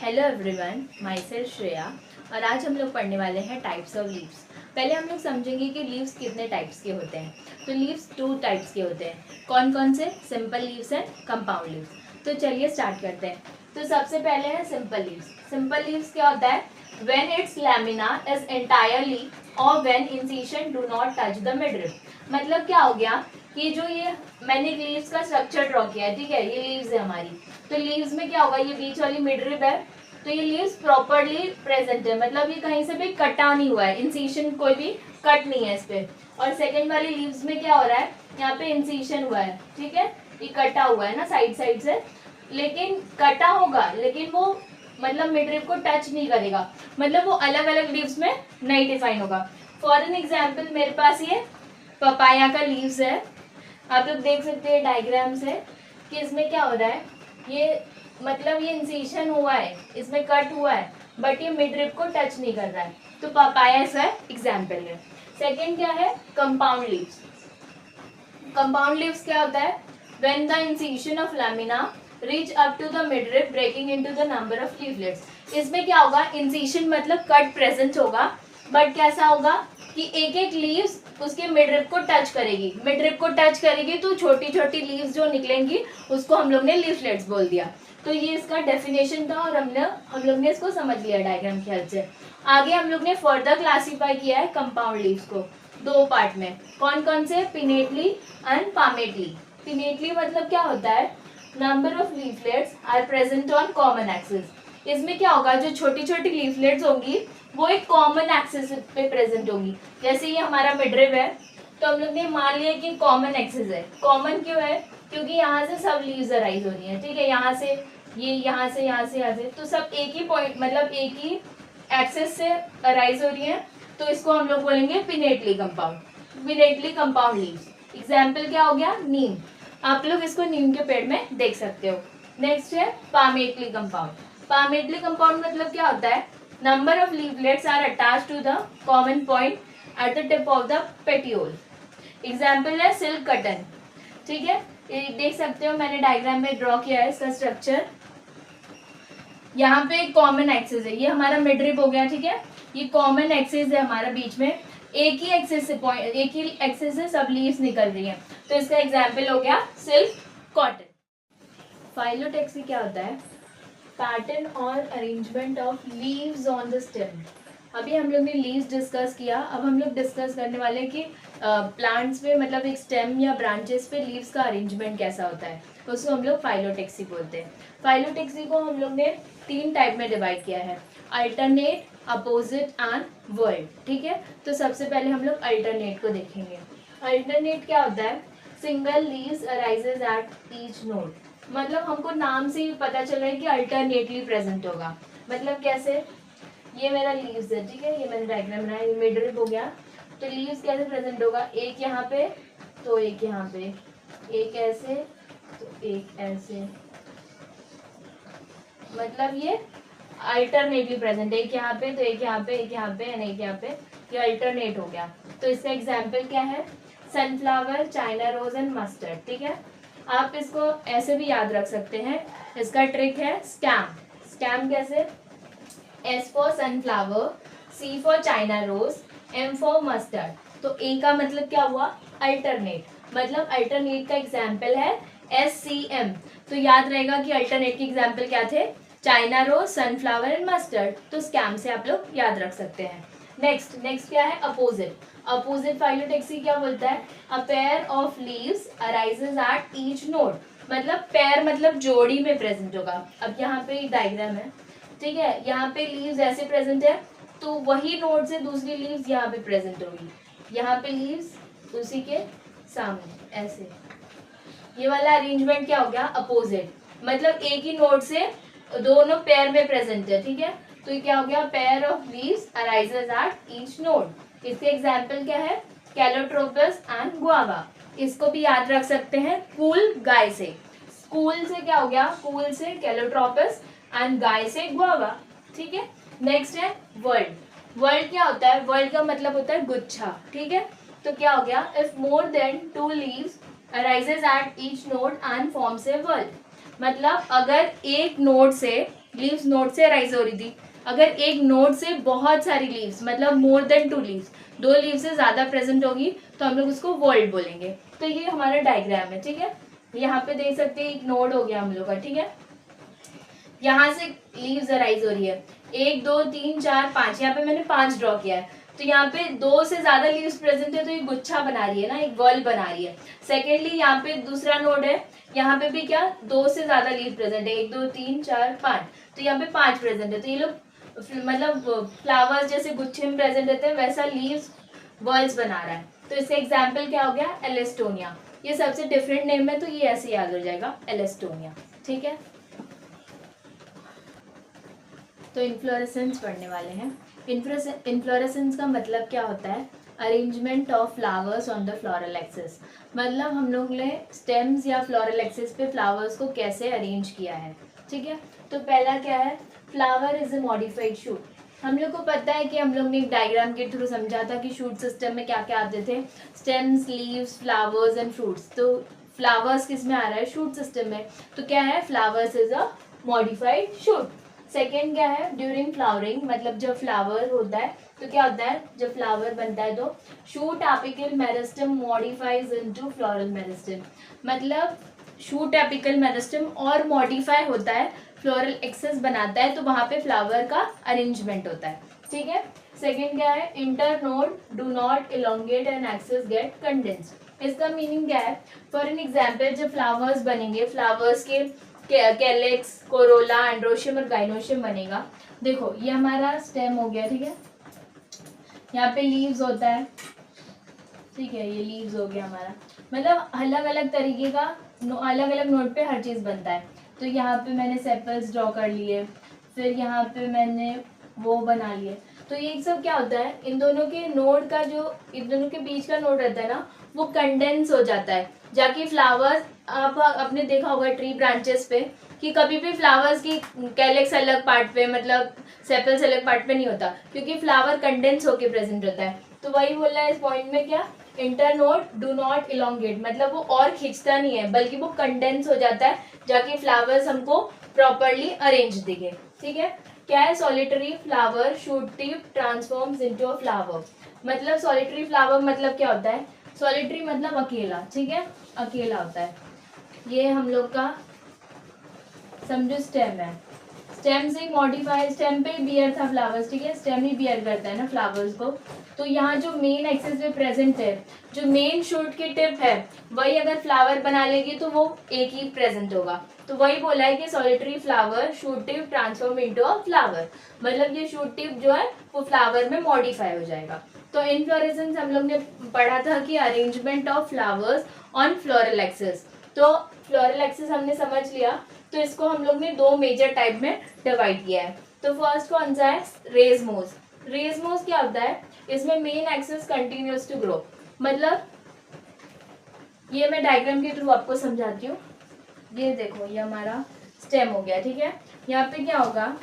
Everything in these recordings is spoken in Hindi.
Hello everyone, my self Shreya. और आज हम लोग पढ़ने वाले हैं टाइप्स ऑफ लीव्स। पहले हम लोग समझेंगे कि लीव्स कितने टाइप्स के होते हैं। तो लीव्स 2 टाइप्स के होते हैं। कौन कौन से? Simple leaves and compound leaves. तो चलिए स्टार्ट करते हैं। तो सबसे पहले है सिंपल लीव्स। सिंपल लीव्स क्या होता है? When its lamina is entirely और when incision do not touch the midrib. मतलब क्या हो गया कि जो ये मैंने लीव्स का स्ट्रक्चर ड्रॉ किया है, ठीक है, ये लीव्स है हमारी। तो लीव्स में क्या होगा, ये बीच वाली मिडरिप है, तो ये लीव्स प्रॉपर्ली प्रेजेंट है, मतलब ये कहीं से भी कटा नहीं हुआ है, इंसिशन कोई भी कट नहीं है इस पे। और सेकंड वाली लीव्स में क्या हो रहा है, यहाँ पे इंसिशन हुआ है, ठीक है, ये कटा हुआ है ना साइड साइड से, लेकिन कटा होगा लेकिन वो मतलब मिडरिप को टच नहीं करेगा, मतलब वो अलग अलग लीव्स में नहीं डिफाइन होगा। फॉर एन एग्जाम्पल मेरे पास ये पपाया का लीव्स है, आप लोग देख सकते हैं डायग्राम से कि इसमें क्या हो रहा है, ये मतलब ये इंसिशन हुआ है, इसमें कट हुआ है, बट ये मिडरिप को टच नहीं कर रहा है। तो पपाया इसका एग्जाम्पल है। सेकेंड क्या है? Compound leaves. कंपाउंड लीव्स क्या होता है? When the incision of lamina reach up to the midrib breaking into the number of leaflets. इसमें क्या होगा, इंसिशन मतलब कट प्रेजेंट होगा, बट कैसा होगा कि एक एक लीव्स उसके मिडरिप को टच करेगी, मिडरिप को टच करेगी तो छोटी छोटी लीव्स जो निकलेंगी उसको हम लोग ने लीफलेट्स बोल दिया। तो ये इसका डेफिनेशन था और हम लोग ने इसको समझ लिया डायग्राम की हेल्प से। आगे हम लोग ने फर्दर क्लासीफाई किया है कंपाउंड लीव्स को 2 पार्ट में। कौन कौन से? Pinnately and palmately. पिनेटली मतलब क्या होता है, number of leaflets are present on common axis. इसमें क्या होगा, जो छोटी छोटी लीफलेट्स होंगी वो एक कॉमन एक्सिस पे प्रेजेंट होगी। जैसे ये हमारा मिडरिप है, तो हम लोग ने मान लिया कि कॉमन एक्सिस है। कॉमन क्यों है? क्योंकि यहाँ से सब लीव्स अराइज हो रही हैं, ठीक है, यहाँ से ये, यहाँ से, यहाँ से, यहाँ से, तो सब एक ही पॉइंट मतलब एक ही एक्सिस से अराइज हो रही हैं, तो इसको हम लोग बोलेंगे pinnately compound, pinnately compound leaves. Example क्या हो गया? नीम। आप लोग इसको नीम के पेड़ में देख सकते हो। नेक्स्ट है पामेटली कंपाउंड। पामेटली कंपाउंड मतलब क्या होता है, number of leaflets are attached to the common point at the tip of the petiole. Example है सिल्क कटन, ठीक है, ये देख सकते हो मैंने डायग्राम में ड्रॉ किया है इसका स्ट्रक्चर। यहाँ पे एक कॉमन एक्सिस है, ये हमारा मिडरिप हो गया, ठीक है, ये कॉमन एक्सिस है हमारा, बीच में एक ही एक्सिस से एक ही एक्सिस से सब लीव्स निकल रही हैं, तो इसका एग्जाम्पल हो गया सिल्क कॉटन। फाइलोटेक्सी क्या होता है? पैटर्न और arrangement of leaves on the stem. अभी हम लोग ने लीव्स डिस्कस किया, अब हम लोग डिस्कस करने वाले हैं कि प्लांट्स पे मतलब एक स्टेम या ब्रांचेस पे लीव्स का अरेंजमेंट कैसा होता है, उसको हम लोग फाइलोटेक्सी बोलते हैं। फाइलोटेक्सी को हम लोग ने 3 टाइप में डिवाइड किया है, अल्टरनेट, अपोजिट एंड वर्ल्ड, ठीक है। तो सबसे पहले हम लोग अल्टरनेट को देखेंगे। अल्टरनेट क्या होता है? Single leaves arises at each node. मतलब हमको नाम से ही पता चल रहा है कि अल्टरनेटली प्रेजेंट होगा। मतलब कैसे? ये मेरा लीव्स है, ठीक है, ये मैंने डायग्राम बनाया, ये मिडरिप हो गया, तो लीव्स कैसे प्रेजेंट होगा, एक यहाँ पे तो एक यहाँ पे, एक ऐसे तो एक ऐसे, मतलब ये अल्टरनेटली प्रेजेंट है, एक यहाँ पे तो एक यहाँ पे, एक यहाँ पे एंड एक यहाँ पे, ये अल्टरनेट हो गया। तो इसका एग्जाम्पल क्या है? Sunflower, China rose and mustard, ठीक है। आप इसको ऐसे भी याद रख सकते हैं, इसका ट्रिक है स्कैम। स्कैम कैसे? S for sunflower, C for China rose, M for mustard. तो A का मतलब क्या हुआ? अल्टरनेट, मतलब अल्टरनेट का एग्जाम्पल है SCM। तो याद रहेगा कि अल्टरनेट के एग्जाम्पल क्या थे? China rose, sunflower and mustard. तो स्कैम से आप लोग याद रख सकते हैं। नेक्स्ट क्या है? अपोजिट। अपोजिट फाइलोटेक्सी क्या बोलता है? A pair of leaves arises at each node. मतलब पेयर मतलब जोड़ी में प्रेजेंट होगा। अब यहाँ पे एक डायग्राम है, ठीक है, यहाँ पे लीव्स ऐसे प्रेजेंट है, तो वही नोड से दूसरी लीव्स यहाँ पे प्रेजेंट होगी, यहाँ पे लीव्स उसी के सामने ऐसे। ये वाला अरेंजमेंट क्या हो गया? अपोजिट, मतलब एक ही नोड से दोनों पेयर में प्रेजेंट है, ठीक है। तो ये क्या हो गया? Pair of leaves arises at each node. इसके एग्जाम्पल क्या है? कैलोट्रोपस एंड गुआवा। इसको भी याद रख सकते हैं कूल गाय से। स्कूल से क्या हो गया? कूल से कैलोट्रोपस एंड गाय से गुआवा, ठीक है। नेक्स्ट है वर्ल्ड। वर्ल्ड क्या होता है? वर्ल्ड का मतलब होता है गुच्छा, ठीक है। तो क्या हो गया? If more than 2 leaves arises at each node and forms a world. मतलब अगर एक नोड से लीव्स नोड से अराइज हो रही थी। अगर एक नोड से बहुत सारी लीव्स मतलब मोर देन 2 लीव्स, 2 लीव से ज्यादा प्रेजेंट होगी तो हम लोग उसको वॉल्ट बोलेंगे। तो ये हमारा डायग्राम है, ठीक है। यहाँ पे देख सकते हैं एक नोड हो गया हम लोग का, ठीक है। यहाँ से लीव्स अराइज हो रही है, 1 2 3 4 5, यहाँ पे मैंने 5 ड्रॉ किया है। तो यहाँ पे 2 से ज्यादा लीव्स प्रेजेंट है तो ये गुच्छा बना रही है ना, एक वॉल बना रही है। सेकेंडली यहाँ पे दूसरा नोड है, यहाँ पे भी क्या 2 से ज्यादा लीव प्रेजेंट है, 1 2 3 4 5, तो यहाँ पे 5 प्रेजेंट है। तो ये लोग मतलब फ्लावर्स जैसे गुच्छे में प्रेजेंट रहते हैं वैसा लीव्स वर्ल्स बना रहा है। तो इसका एग्जाम्पल क्या हो गया, एलेस्टोनिया। ये सबसे डिफरेंट नेम है तो ये ऐसे याद हो जाएगा, एलेस्टोनिया, ठीक है। तो इन्फ्लोरेसेंस पढ़ने वाले हैं। इन्फ्लोरेसेंस का मतलब क्या होता है, arrangement of flowers on the floral axis. मतलब हम लोग ने स्टेम्स या फ्लोरल एक्सिस पे फ्लावर्स को कैसे अरेंज किया है, ठीक है। तो पहला क्या है, flower is a modified shoot. हम लोग को पता है कि हम लोग ने एक डायग्राम के थ्रू समझा था कि शूट सिस्टम में क्या क्या आते थे, stems, leaves, flowers and fruits. तो फ्लावर्स किस में आ रहा है, शूट सिस्टम में। तो क्या है, flowers is a modified shoot. Second क्या है, ड्यूरिंग फ्लावरिंग, मतलब जब फ्लावर होता है तो क्या होता है, जब फ्लावर बनता है तो shoot apical meristem modifies into floral meristem. मतलब शूट एपिकल मेरिस्टम और मॉडिफाई होता है, फ्लोरल एक्सेस बनाता है, तो वहां पे फ्लावर का अरेंजमेंट होता है, ठीक है। सेकेंड क्या है, internode do not elongate and axis get condensed. इसका मीनिंग क्या है, फॉर एन एग्जाम्पल जब फ्लावर्स बनेंगे, फ्लावर्स के कैलेक्स, कोरोला, एंड्रोशियम और गाइनोशियम बनेगा। देखो ये हमारा स्टेम हो गया, ठीक है। यहाँ पे लीव्स होता है, ठीक है, ये लीव्स हो गया हमारा। मतलब अलग अलग तरीके का अलग अलग नोड पे हर चीज बनता है। तो यहाँ पे मैंने सेपल्स ड्रॉ कर लिए, फिर यहाँ पे मैंने वो बना लिए। तो ये सब क्या होता है, इन दोनों के नोड का जो इन दोनों के बीच का नोड रहता है ना, वो कंडेंस हो जाता है जाके फ्लावर्स। आप आपने देखा होगा ट्री ब्रांचेस पे कि कभी भी फ्लावर्स की कैलेक्स अलग पार्ट पे मतलब सेपल्स अलग पार्ट पे नहीं होता, क्योंकि फ्लावर कंडेंस होके प्रेजेंट होता है। तो वही बोल रहा है इस पॉइंट में, क्या इंटरनोड डू नॉट इलोंगेट, मतलब वो और खींचता नहीं है बल्कि वो कंडेंस हो जाता है जाके फ्लावर्स हमको प्रॉपरली अरेंज दिखे, ठीक है। क्या है, solitary flower shoot tip transforms into a flower. मतलब सॉलिटरी फ्लावर मतलब क्या होता है, सॉलिटरी मतलब अकेला, ठीक है, अकेला होता है। ये हम लोग का समझो स्टेम है, स्टेम से मॉडिफाई, स्टेम पे बियर था फ्लावर्स, ठीक है, स्टेम ही बियर करता है ना फ्लावर्स को। तो यहाँ जो मेन एक्सेस में प्रेजेंट है, जो मेन शूट की टिप है, वही अगर फ्लावर बना लेगी तो वो एक ही प्रेजेंट होगा। तो वही बोला है कि solitary flower shoot tip transform into a flower, मतलब ये शूट टिप जो है वो फ्लावर में मॉडिफाई हो जाएगा। तो इनफ्लोरेसेंस हम लोग ने पढ़ा था कि arrangement of flowers on floral axis. तो फ्लोरल एक्सिस हमने समझ लिया, तो इसको हम लोग ने 2 मेजर टाइप में डिवाइड किया है। तो फर्स्ट कौन सा है, रेजमोस। रेजमोस क्या होता है, इसमें main axis continues to grow. मतलब ये मैं डायग्राम के थ्रू आपको समझाती हूँ। ये देखो ये हमारा स्टेम हो गया, ठीक है। यहाँ पे क्या होगा,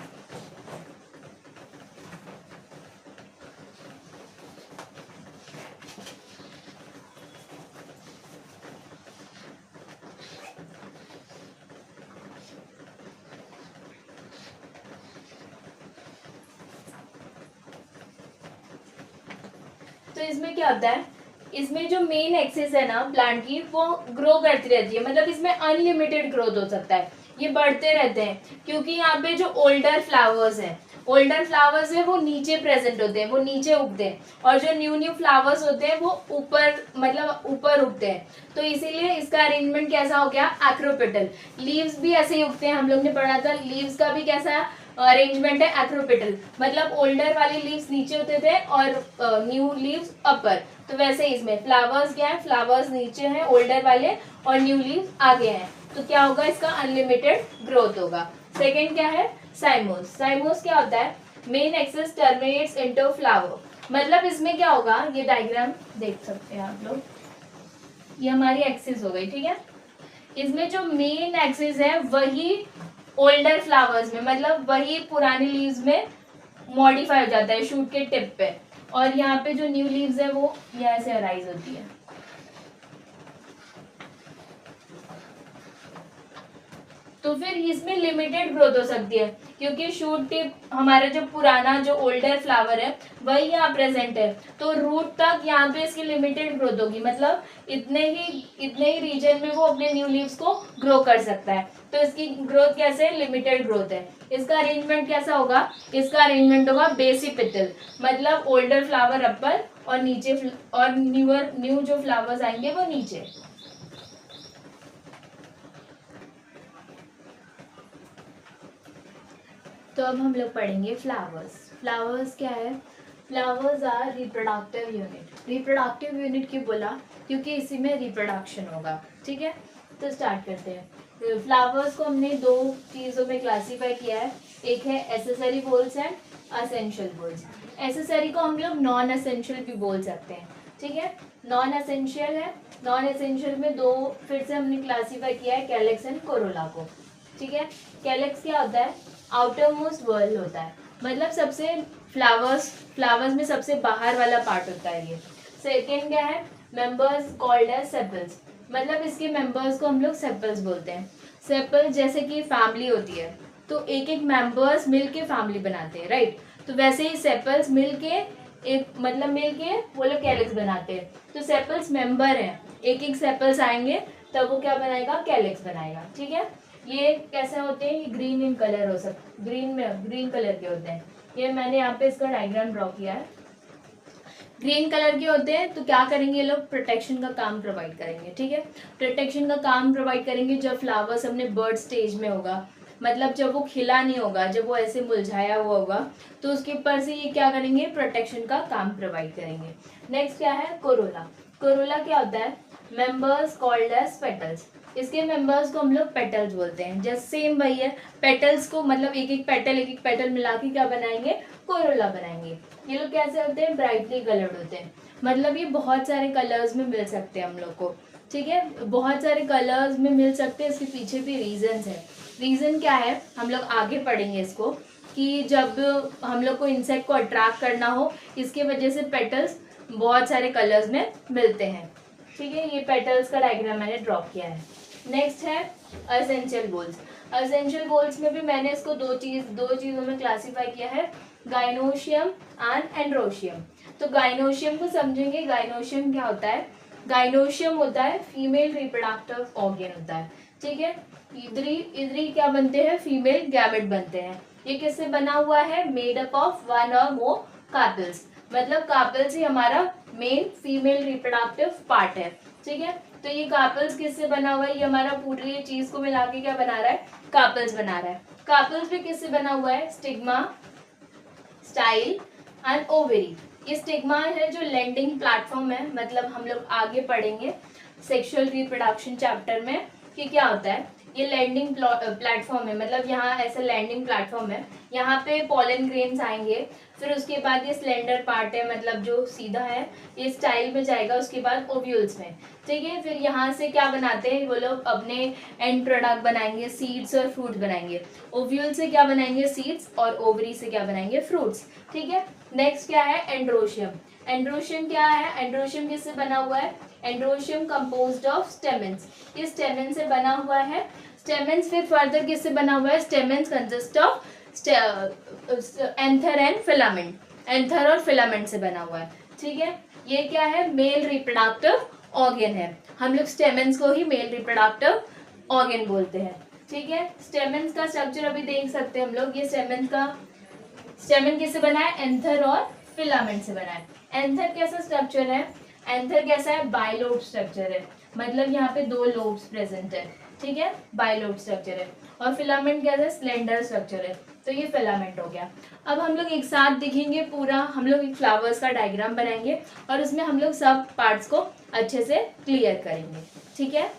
तो इसमें क्या होता है, इसमें जो मेन एक्सिस है ना प्लांट की वो ग्रो करती रहती है, मतलब इसमें अनलिमिटेड ग्रोथ हो सकता है, ये बढ़ते रहते हैं। क्योंकि यहाँ पे जो ओल्डर फ्लावर्स है वो नीचे प्रेजेंट होते हैं, वो नीचे उगते हैं, और जो न्यू फ्लावर्स होते हैं वो ऊपर मतलब ऊपर उगते हैं। तो इसीलिए इसका अरेंजमेंट कैसा हो गया, एक्रोपेटल। लीव्स भी ऐसे ही उगते हैं, हम लोग ने पढ़ा था लीव्स का भी कैसा अरेंजमेंट है, एक्रोपेटल। मतलब ओल्डर वाले लीव्स नीचे होते थे और न्यू लीव्स अपर। तो वैसे ही इसमें फ्लावर्स क्या है, फ्लावर्स नीचे हैं ओल्डर वाले और न्यू लीव्स आगे हैं। तो क्या होगा, इसका अनलिमिटेड ग्रोथ होगा। सेकेंड क्या है, साइमोस। साइमोस क्या होता है, main axis terminates into flower. मतलब इसमें क्या होगा, ये डायग्राम देख सकते हैं आप लोग, ये हमारी एक्सिस हो गई, ठीक है। इसमें जो मेन एक्सिस है वही ओल्डर फ्लावर्स में मतलब वही पुरानी लीव्स में मॉडिफाई हो जाता है शूट के टिप पे, और यहाँ पे जो न्यू लीव्स है वो यहाँ से अराइज होती है। तो फिर इसमें लिमिटेड ग्रोथ हो सकती है क्योंकि शूट टिप हमारा जो पुराना जो ओल्डर फ्लावर है वही यहाँ प्रेजेंट है, तो रूट तक यहाँ पे इसकी लिमिटेड ग्रोथ होगी, मतलब इतने ही रीजन में वो अपने न्यू लीव्स को ग्रो कर सकता है। तो इसकी ग्रोथ कैसे है, लिमिटेड ग्रोथ है। इसका अरेंजमेंट कैसा होगा, इसका अरेंजमेंट होगा बेसिपिटल, मतलब ओल्डर फ्लावर अपर और नीचे और न्यू जो फ्लावर्स आएंगे वो नीचे। तो अब हम लोग पढ़ेंगे फ्लावर्स। फ्लावर्स क्या है, flowers are reproductive unit. Reproductive unit क्यों बोला, क्योंकि इसी में रिप्रोडक्शन होगा। ठीक है, तो स्टार्ट करते हैं। फ्लावर्स को हमने दो चीज़ों में क्लासीफाई किया है, एक है accessory whorls and essential whorls. Accessory को हम लोग नॉन एसेंशियल भी बोल सकते हैं। ठीक है, नॉन एसेंशियल है, नॉन एसेंशियल में दो फिर से हमने क्लासीफाई किया है, कैलेक्स एंड कोरोला को। ठीक है, कैलेक्स क्या होता है, आउटर मोस्ट वर्ल्ड होता है, मतलब सबसे फ्लावर्स में सबसे बाहर वाला पार्ट होता है ये। सेकेंड क्या है, मेंबर्स कॉल्ड एज सेपल्स, मतलब इसके मेंबर्स को हम लोग सेपल्स बोलते हैं। सेपल्स जैसे कि फैमिली होती है, तो एक एक मेंबर्स मिलके फैमिली बनाते हैं, राइट। तो वैसे ही सेपल्स मिलके वो लोग कैलेक्स बनाते हैं। तो सेपल्स मेंबर हैं, एक एक सेपल्स आएंगे तब वो क्या बनाएगा, कैलेक्स बनाएगा। ठीक है, ये कैसे होते हैं, ये ग्रीन इन कलर हो सकते, ग्रीन कलर के होते हैं। ये मैंने यहाँ पे इसका डायग्राम ड्रॉ किया है, ग्रीन कलर के होते हैं। तो क्या करेंगे ये लोग, प्रोटेक्शन का काम प्रोवाइड करेंगे। ठीक है, प्रोटेक्शन का काम प्रोवाइड करेंगे जब फ्लावर्स अपने बर्ड स्टेज में होगा, मतलब जब वो खिला नहीं होगा, जब वो ऐसे मुरझाया हुआ होगा, तो उसके ऊपर से ये क्या करेंगे, प्रोटेक्शन का काम प्रोवाइड करेंगे। नेक्स्ट क्या है, कोरोला। कोरोला क्या होता है, मेंबर्स कॉल्ड एज पेटल्स। इसके मेंबर्स को हम लोग पेटल्स बोलते हैं। जस्ट सेम वही है, पेटल्स को मतलब एक एक पेटल मिला के क्या बनाएंगे, कोरोला बनाएंगे। ये लोग कैसे होते हैं, ब्राइटली कलर्ड होते हैं, मतलब ये बहुत सारे कलर्स में मिल सकते हैं हम लोग को। ठीक है, बहुत सारे कलर्स में मिल सकते हैं, इसके पीछे भी रीजंस है। रीजन क्या है, हम लोग आगे पढ़ेंगे इसको, कि जब हम लोग को इंसेक्ट को अट्रैक्ट करना हो, इसके वजह से पेटल्स बहुत सारे कलर्स में मिलते हैं। ठीक है, ये पेटल्स का डायग्राम मैंने ड्रॉ किया है। नेक्स्ट है असेंशियल बोल्स। असेंशियल बोल्स में भी मैंने इसको दो चीज़ों में क्लासीफाई किया है, गाइनोशियम एंड एंड्रोशियम। तो गाइनोशियम को समझेंगे, गाइनोशियम क्या होता है, गाइनोशियम होता है फीमेल रिप्रोडक्टिव ऑर्गन होता है। ठीक है, इधरी क्या बनते हैं, फीमेल गैमेट बनते हैं। ये किससे बना हुआ है, मेड अप ऑफ वन और मोर कार्पेल्स, मतलब कार्पेल्स ही हमारा मेन फीमेल रिप्रोडक्टिव पार्ट है। ठीक है, तो ये कार्पेल्स किससे बना हुआ है, ये हमारा पूरी चीज को मिला के क्या बना रहा है, कार्पेल्स बना रहा है। कार्पेल्स भी किससे बना हुआ है, स्टिग्मा, स्टाइल एंड ओवेरी। ये स्टिग्मा है जो लैंडिंग प्लेटफॉर्म है, मतलब हम लोग आगे पढ़ेंगे सेक्सुअल रिप्रोडक्शन चैप्टर में कि क्या होता है। ये लैंडिंग प्लेटफॉर्म है, मतलब यहाँ ऐसा लैंडिंग प्लेटफॉर्म है, यहाँ पे पॉलन ग्रेन्स आएंगे, फिर उसके बाद ये स्लेंडर पार्ट है, मतलब जो सीधा है, ये स्टाइल में जाएगा, उसके बाद ओव्यूल्स में। ठीक है, फिर यहाँ से क्या बनाते हैं वो लोग, अपने एंड प्रोडक्ट बनाएंगे, सीड्स और फ्रूट्स बनाएंगे। ओव्यूल से क्या बनाएंगे, सीड्स, और ओवरी से क्या बनाएंगे, फ्रूट्स। ठीक है, नेक्स्ट क्या है, एंड्रोशियम। एंड्रोशियम क्या है, एंड्रोशियम किससे बना हुआ है, एंड्रोशियम कंपोज्ड ऑफ स्टेमेंस। ये स्टेमेन से बना हुआ है। स्टेमेंस फिर फर्दर किससे बना हुआ है, stamens consist of anther and filament, anther और फिलामेंट से बना हुआ है। ठीक है, ये क्या है, मेल रिप्रोडक्टिव ऑर्गन है। हम लोग स्टेमेंस को ही मेल रिप्रोडक्टिव ऑर्गन बोलते हैं। ठीक है, स्टेमेंस का स्ट्रक्चर अभी देख सकते हैं हम लोग। ये स्टेमेन किससे बना है, एंथर और फिलामेंट से बना है। एंथर कैसा स्ट्रक्चर है, एंथर कैसा है, बाइलोब स्ट्रक्चर है, मतलब यहाँ पे दो लोब्स प्रेजेंट है। ठीक है, बाइलोब स्ट्रक्चर है। और फिलामेंट कैसा है, स्लेंडर स्ट्रक्चर है, तो ये फिलामेंट हो गया। अब हम लोग एक साथ देखेंगे पूरा, हम लोग एक फ्लावर्स का डायग्राम बनाएंगे और उसमें हम लोग सब पार्ट्स को अच्छे से क्लियर करेंगे। ठीक है।